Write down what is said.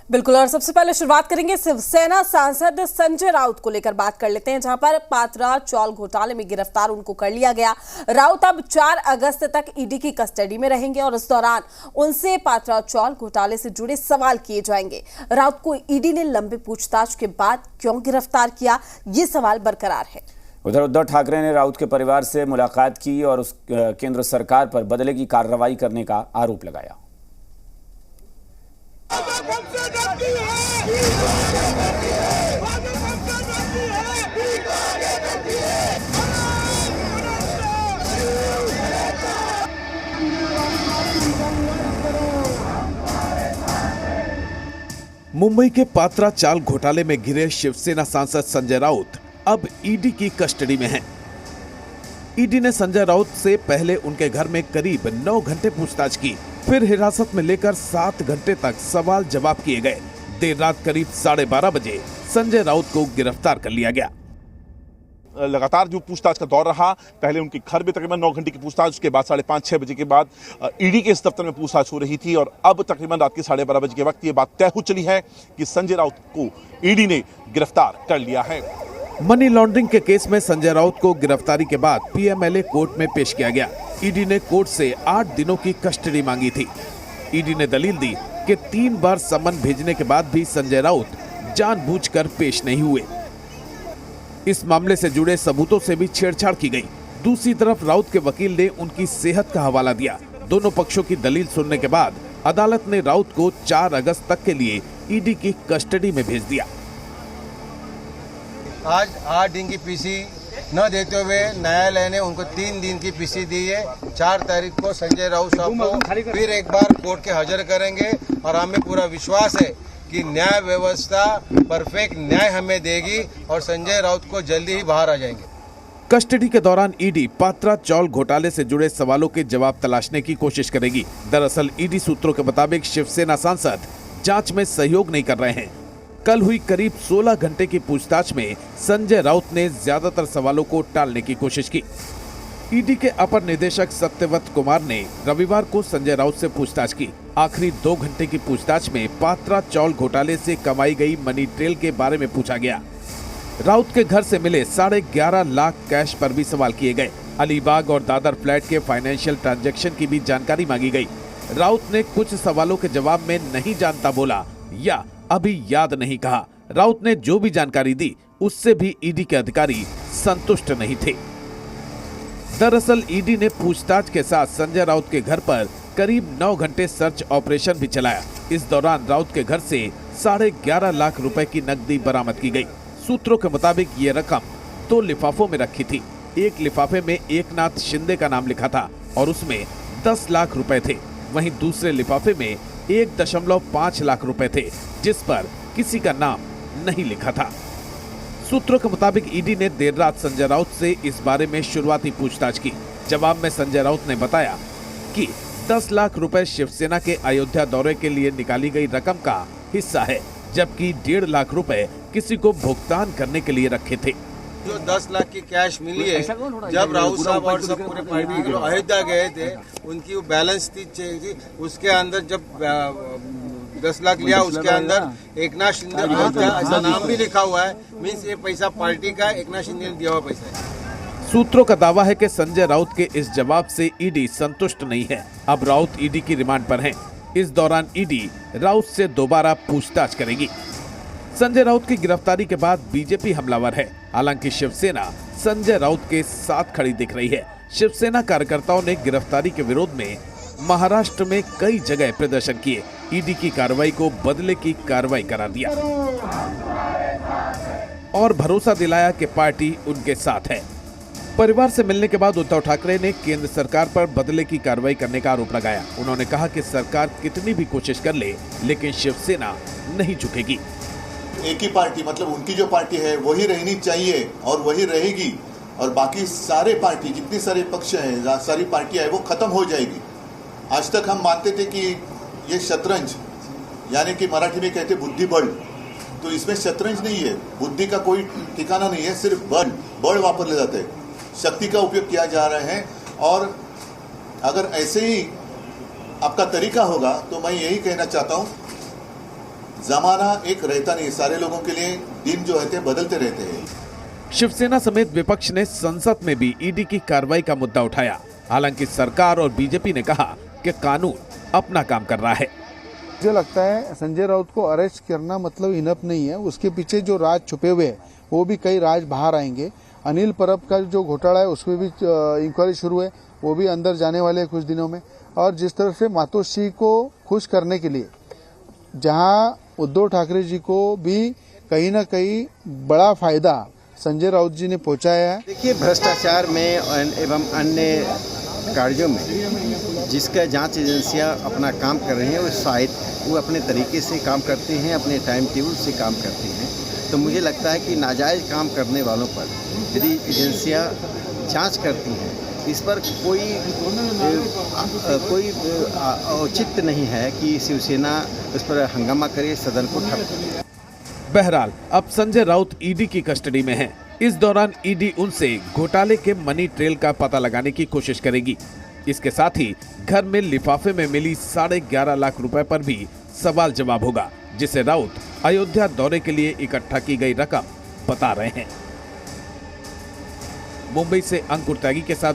बिल्कुल। और सबसे पहले शुरुआत करेंगे शिवसेना सांसद संजय राउत को लेकर बात कर लेते हैं, जहां पर पात्रा चौल घोटाले में गिरफ्तार उनको कर लिया गया। राउत अब 4 अगस्त तक ईडी की कस्टडी में रहेंगे और इस दौरान उनसे पात्रा चौल घोटाले से जुड़े सवाल किए जाएंगे। राउत को ईडी ने लंबे पूछताछ के बाद क्यों गिरफ्तार किया, ये सवाल बरकरार है। उधर उद्धव ठाकरे ने राउत के परिवार से मुलाकात की और उस केंद्र सरकार पर बदले की कार्रवाई करने का आरोप लगाया। मुंबई के पात्रा चाल घोटाले में घिरे शिवसेना सांसद संजय राउत अब ईडी की कस्टडी में हैं। ईडी ने संजय राउत से पहले उनके घर में करीब 9 घंटे पूछताछ की, फिर हिरासत में लेकर 7 घंटे तक सवाल जवाब किए गए। देर रात करीब 12:30 बजे संजय राउत को गिरफ्तार कर लिया गया। लगातार जो पूछताछ का दौर रहा, पहले उनके घर में तकरीबन 9 घंटे की पूछताछ, उसके बाद 5:30-6 बजे के बाद ईडी के इस दफ्तर में पूछताछ हो रही थी और अब तकरीबन रात के 12:30 बजे के वक्त ये बात तय हो चली है कि संजय राउत को ईडी ने गिरफ्तार कर लिया है। मनी लॉन्ड्रिंग के केस में संजय राउत को गिरफ्तारी के बाद पीएमएलए कोर्ट में पेश किया गया। ईडी ने कोर्ट से 8 दिनों की कस्टडी मांगी थी। ईडी ने दलील दी कि 3 बार समन भेजने के बाद भी संजय राउत जानबूझकर पेश नहीं हुए। इस मामले से जुड़े सबूतों से भी छेड़छाड़ की गई। दूसरी तरफ राउत के वकील ने उनकी सेहत का हवाला दिया। दोनों पक्षों की दलील सुनने के बाद अदालत ने राउत को 4 अगस्त तक के लिए ईडी की कस्टडी में भेज दिया। आज 8 दिन की पीसी न देते हुए न्यायालय ने उनको 3 दिन की पीसी दी है। 4 तारीख को संजय राउत साहब को फिर एक बार कोर्ट के हाजिर करेंगे और हमें पूरा विश्वास है कि न्याय व्यवस्था परफेक्ट न्याय हमें देगी और संजय राउत को जल्दी ही बाहर आ जाएंगे। कस्टडी के दौरान ईडी पात्रा चौल घोटाले से जुड़े सवालों के जवाब तलाशने की कोशिश करेगी। दरअसल ईडी सूत्रों के मुताबिक शिवसेना सांसद जांच में सहयोग नहीं कर रहे हैं। कल हुई करीब 16 घंटे की पूछताछ में संजय राउत ने ज्यादातर सवालों को टालने की कोशिश की। ईडी के अपर निदेशक सत्यव्रत कुमार ने रविवार को संजय राउत से पूछताछ की। आखिरी 2 घंटे की पूछताछ में पात्रा चौल घोटाले से कमाई गई मनी ट्रेल के बारे में पूछा गया। राउत के घर से मिले 11.5 लाख कैश पर भी सवाल किए गए। अलीबाग और दादर फ्लैट के फाइनेंशियल ट्रांजैक्शन की भी जानकारी मांगी गई। राउत ने कुछ सवालों के जवाब में नहीं जानता बोला या अभी याद नहीं कहा। राउत ने जो भी जानकारी दी उससे भी ईडी के अधिकारी संतुष्ट नहीं थे। दरअसल ईडी ने पूछताछ के साथ संजय राउत के घर पर करीब 9 घंटे सर्च ऑपरेशन भी चलाया। इस दौरान राउत के घर से 11.5 लाख रुपए की नकदी बरामद की गई। सूत्रों के मुताबिक ये रकम 2 लिफाफों में रखी थी। एक लिफाफे में एकनाथ शिंदे का नाम लिखा था और उसमें 10 लाख रुपए थे। वहीं दूसरे लिफाफे में 1.5 लाख रुपए थे, जिस पर किसी का नाम नहीं लिखा था। सूत्रों के मुताबिक ईडी ने देर रात संजय राउत से इस बारे में शुरुआती पूछताछ की। जवाब में संजय राउत ने बताया कि 10 लाख रुपए शिवसेना के अयोध्या दौरे के लिए निकाली गई रकम का हिस्सा है, जबकि 1.5 लाख रुपए किसी को भुगतान करने के लिए रखे थे। जो 10 लाख की कैश मिली है, जब राउत साहब और सब पूरे पार्टी के लोग अयोध्या गए थे, उनकी वो बैलेंस थी, उसके अंदर जब 10 लाख लिया, उसके अंदर एकनाथ शिंदे ऐसा नाम भी लिखा हुआ है। मीन्स ये पैसा पार्टी का एकनाथ शिंदे ने दिया हुआ पैसा है। सूत्रों का दावा है कि संजय राउत के इस जवाब से ईडी संतुष्ट नहीं है। अब राउत ईडी की रिमांड पर हैं। इस दौरान ईडी राउत से दोबारा पूछताछ करेगी। संजय राउत की गिरफ्तारी के बाद बीजेपी हमलावर है। हालांकि शिवसेना संजय राउत के साथ खड़ी दिख रही है। शिवसेना कार्यकर्ताओं ने गिरफ्तारी के विरोध में महाराष्ट्र में कई जगह प्रदर्शन किए। ईडी की कार्रवाई को बदले की कार्रवाई करार दिया और भरोसा दिलाया कि पार्टी उनके साथ है। परिवार से मिलने के बाद उद्धव ठाकरे ने केंद्र सरकार पर बदले की कार्रवाई करने का आरोप लगाया। उन्होंने कहा कि सरकार कितनी भी कोशिश कर ले, लेकिन शिवसेना नहीं झुकेगी। एक ही पार्टी, मतलब उनकी जो पार्टी है वही रहनी चाहिए और वही रहेगी, और बाकी सारे पार्टी, जितनी सारे पक्ष हैं, सारी पार्टियां है, वो खत्म हो जाएगी। आज तक हम मानते थे कि ये शतरंज, यानी कि मराठी में कहते बुद्धि बल, तो इसमें शतरंज नहीं है, बुद्धि का कोई ठिकाना नहीं है, सिर्फ बल वापर ले जाते हैं, शक्ति का उपयोग किया जा रहा है। और अगर ऐसे ही आपका तरीका होगा तो मैं यही कहना चाहता हूं जमाना एक रहता नहीं, सारे लोगों के लिए दिन जो है बदलते रहते हैं। शिवसेना समेत विपक्ष ने संसद में भी ईडी की कार्रवाई का मुद्दा उठाया। हालांकि सरकार और बीजेपी ने कहा कि कानून अपना काम कर रहा है। मुझे लगता है संजय राउत को अरेस्ट करना मतलब इनफ नहीं है, उसके पीछे जो राज छुपे हुए हैं वो भी कई राज बाहर आएंगे। अनिल परब का जो घोटाला है उसमें भी इंक्वायरी शुरू है, वो भी अंदर जाने वाले हैं कुछ दिनों में। और जिस तरह से मातोश्री को खुश करने के लिए जहां उद्धव ठाकरे जी को भी कहीं ना कहीं बड़ा फायदा संजय राउत जी ने पहुंचाया है। देखिए, भ्रष्टाचार में एवं अन्य कार्यों में जिसका जांच एजेंसियां अपना काम कर रही हैं, वो शायद वो अपने तरीके से काम करते हैं, अपने टाइम टेबल से काम करते हैं। तो मुझे लगता है कि नाजायज़ काम करने वालों पर यदि एजेंसियां जांच करती हैं, इस पर कोई औचित्य नहीं है कि शिवसेना उस पर हंगामा करे, सदन को ठप करे। बहरहाल अब संजय राउत ईडी की कस्टडी में हैं। इस दौरान ईडी उनसे घोटाले के मनी ट्रेल का पता लगाने की कोशिश करेगी। इसके साथ ही घर में लिफाफे में मिली 11.5 लाख रुपए पर भी सवाल जवाब होगा, जिसे राउत अयोध्या दौरे के लिए इकट्ठा की गई रकम बता रहे हैं। मुंबई से अंकुर त्यागी के साथ